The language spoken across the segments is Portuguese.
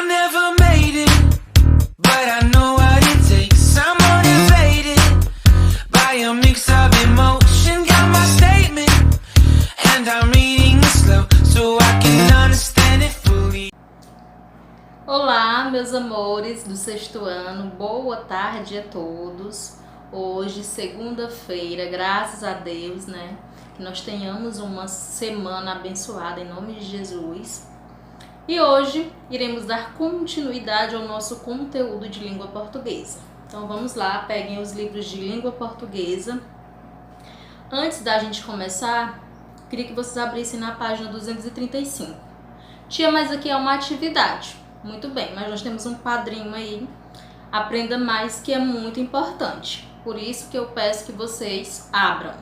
never made it, but I know what it takes. I'm motivated by a mix of emotion. Got my statement, and I'm reading it slow so I can understand it fully. Olá, meus amores do sexto ano, boa tarde a todos. Hoje, segunda-feira, graças a Deus, né? Que nós tenhamos uma semana abençoada em nome de Jesus. E hoje iremos dar continuidade ao nosso conteúdo de língua portuguesa. Então vamos lá, peguem os livros de língua portuguesa. Antes da gente começar, queria que vocês abrissem na página 235. Tia, mas aqui é uma atividade. Muito bem, mas nós temos um quadrinho aí, Aprenda Mais, que é muito importante. Por isso que eu peço que vocês abram.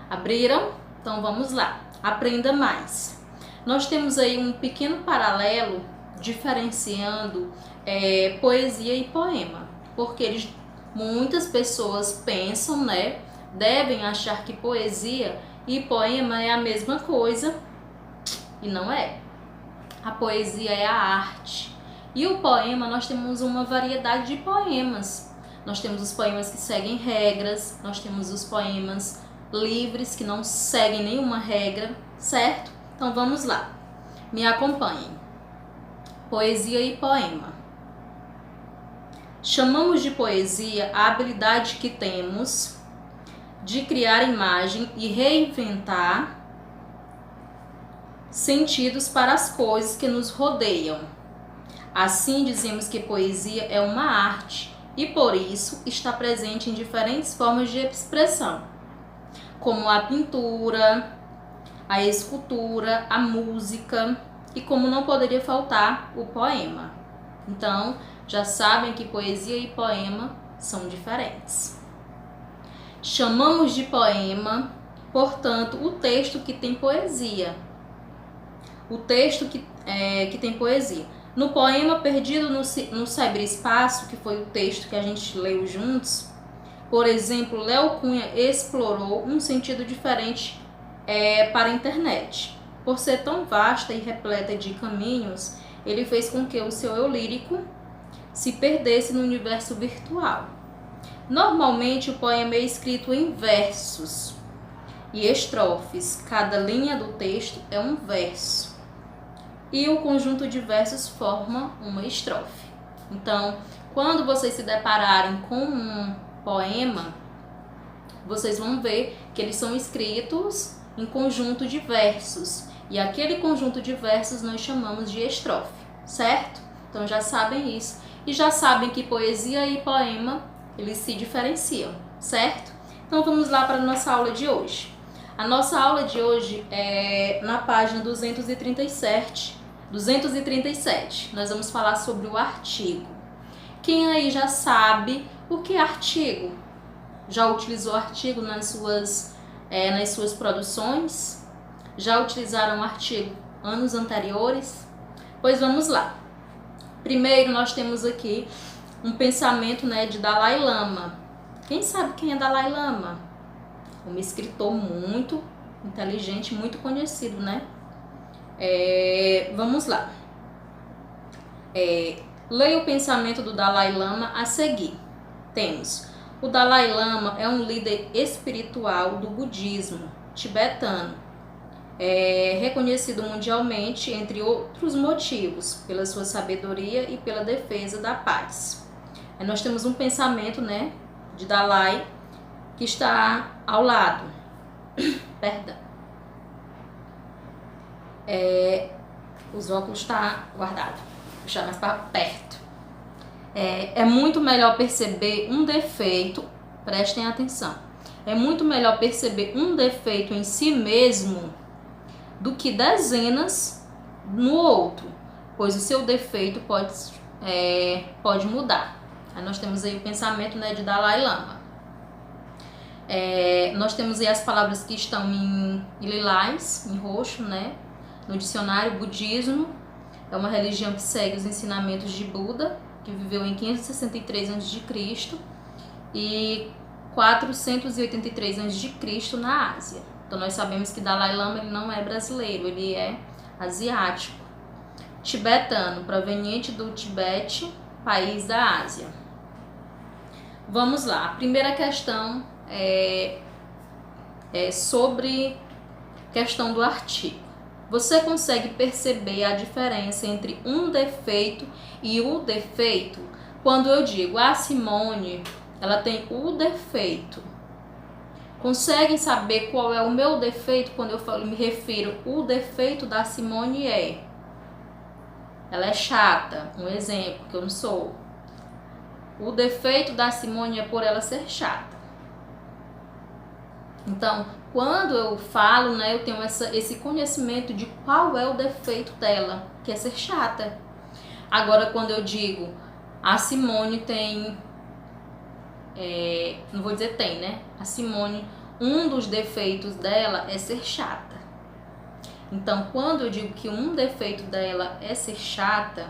Abriram? Então vamos lá. Aprenda Mais. Nós temos aí um pequeno paralelo diferenciando poesia e poema. Porque muitas pessoas pensam, né? Devem achar que poesia e poema é a mesma coisa. E não é. A poesia é a arte. E o poema, nós temos uma variedade de poemas. Nós temos os poemas que seguem regras, nós temos os poemas livres, que não seguem nenhuma regra, certo? Então vamos lá, me acompanhem. Poesia e poema. Chamamos de poesia a habilidade que temos de criar imagem e reinventar sentidos para as coisas que nos rodeiam. Assim, dizemos que poesia é uma arte e, por isso, está presente em diferentes formas de expressão, como a pintura, a escultura, a música e, como não poderia faltar, o poema. Então, já sabem que poesia e poema são diferentes. Chamamos de poema, portanto, o texto que tem poesia. O texto que tem poesia. No poema Perdido no Cyberespaço, que foi o texto que a gente leu juntos, por exemplo, Léo Cunha explorou um sentido diferente para a internet. Por ser tão vasta e repleta de caminhos, ele fez com que o seu eu lírico se perdesse no universo virtual. Normalmente, o poema é escrito em versos e estrofes. Cada linha do texto é um verso. E o conjunto de versos forma uma estrofe. Então, quando vocês se depararem com um poema, vocês vão ver que eles são escritos em conjunto de versos. E aquele conjunto de versos nós chamamos de estrofe, certo? Então já sabem isso. E já sabem que poesia e poema, eles se diferenciam, certo? Então vamos lá para a nossa aula de hoje. A nossa aula de hoje é na página 237. Nós vamos falar sobre o artigo. Quem aí já sabe o que é artigo? Já utilizou artigo nas suas produções? Já utilizaram artigo anos anteriores? Pois vamos lá. Primeiro nós temos aqui um pensamento, de Dalai Lama. Quem sabe quem é Dalai Lama? Um escritor muito inteligente, muito conhecido, né? Vamos lá. Leia o pensamento do Dalai Lama a seguir. Temos: o Dalai Lama é um líder espiritual do budismo tibetano, reconhecido mundialmente, entre outros motivos, pela sua sabedoria e pela defesa da paz. Nós temos um pensamento, de Dalai, que está ao lado. Perdão. Os óculos estão guardados. Vou puxar mais para perto. É muito melhor perceber um defeito, prestem atenção. É muito melhor perceber um defeito em si mesmo do que dezenas no outro, pois o seu defeito pode mudar. Aí nós temos aí o pensamento, de Dalai Lama. Nós temos aí as palavras que estão em lilás, em roxo, no dicionário. Budismo é uma religião que segue os ensinamentos de Buda, que viveu em 563 a.C. e 483 a.C. na Ásia. Então nós sabemos que Dalai Lama ele não é brasileiro, ele é asiático. tibetano, proveniente do Tibete, país da Ásia. Vamos lá, a primeira questão é sobre questão do artigo. Você consegue perceber a diferença entre um defeito e o defeito? Quando eu digo a Simone, ela tem o defeito. Conseguem saber qual é o meu defeito quando eu me refiro o defeito da Simone é? Ela é chata, um exemplo, que eu não sou. O defeito da Simone é por ela ser chata. Então, quando eu falo, né, eu tenho esse conhecimento de qual é o defeito dela, que é ser chata. Agora, quando eu digo, a Simone tem... não vou dizer tem, né? A Simone, um dos defeitos dela é ser chata. Então, quando eu digo que um defeito dela é ser chata,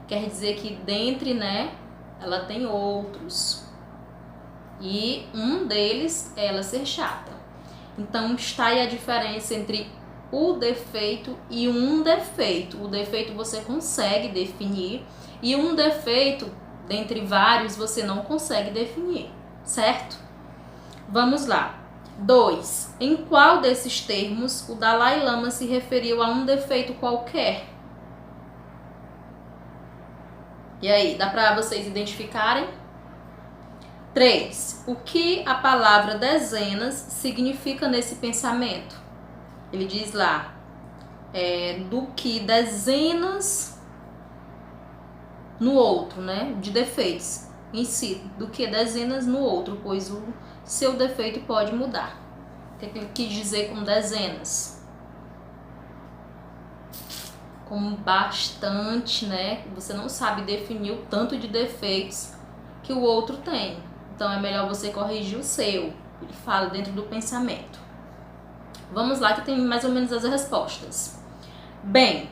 quer dizer que dentre, né, ela tem outros. E um deles é ela ser chata. Então, está aí a diferença entre o defeito e um defeito. O defeito você consegue definir e um defeito, dentre vários, você não consegue definir, certo? Vamos lá. 2. Em qual desses termos o Dalai Lama se referiu a um defeito qualquer? E aí, dá para vocês identificarem? 3. O que a palavra dezenas significa nesse pensamento? Ele diz lá, do que dezenas no outro, né? De defeitos em si, do que dezenas no outro, pois o seu defeito pode mudar. O que ele quis dizer com dezenas? Com bastante, né? Você não sabe definir o tanto de defeitos que o outro tem. Então é melhor você corrigir o seu. Ele fala dentro do pensamento. Vamos lá que tem mais ou menos as respostas. Bem,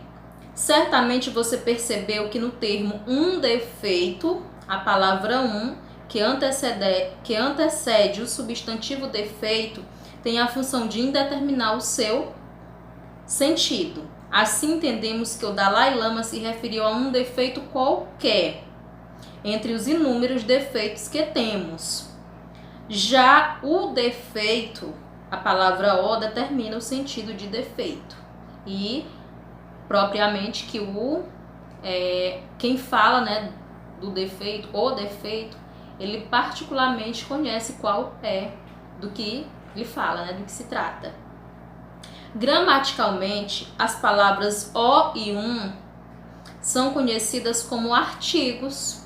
certamente você percebeu que no termo um defeito, a palavra um, que antecede o substantivo defeito, tem a função de indeterminar o seu sentido. Assim entendemos que o Dalai Lama se referiu a um defeito qualquer, entre os inúmeros defeitos que temos. Já o defeito, a palavra o determina o sentido de defeito. E, propriamente, que quem fala, né, do defeito, o defeito, ele particularmente conhece qual é do que ele fala, né, do que se trata. Gramaticalmente, as palavras o e um são conhecidas como artigos.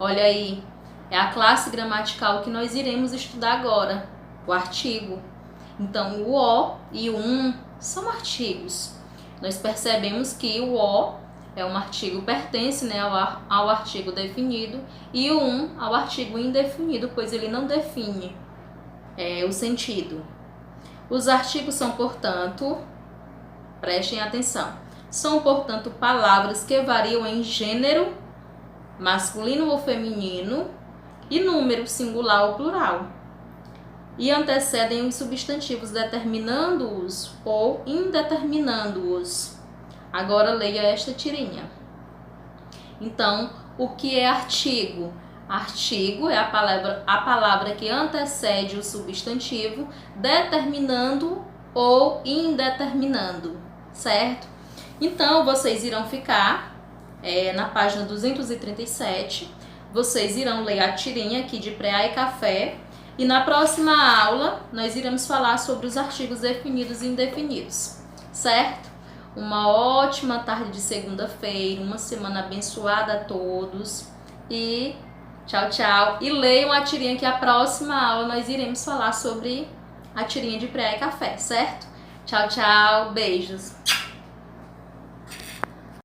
Olha aí, é a classe gramatical que nós iremos estudar agora, o artigo. Então, o o e o um são artigos. Nós percebemos que o o é um artigo, pertence, né, ao artigo definido, e o um ao artigo indefinido, pois ele não define o sentido. Os artigos são, portanto, prestem atenção, são, portanto, palavras que variam em gênero, masculino ou feminino, e número, singular ou plural, e antecedem os substantivos determinando-os ou indeterminando-os. Agora leia esta tirinha. Então, o que é artigo? Artigo é a palavra que antecede o substantivo, determinando ou indeterminando, certo? Então, vocês irão ficar na página 237, vocês irão ler a tirinha aqui de Preá e Café, e na próxima aula nós iremos falar sobre os artigos definidos e indefinidos, certo? Uma ótima tarde de segunda-feira, uma semana abençoada a todos e tchau, tchau. E leiam a tirinha que a próxima aula nós iremos falar sobre a tirinha de Preá e Café, certo? Tchau, tchau, beijos.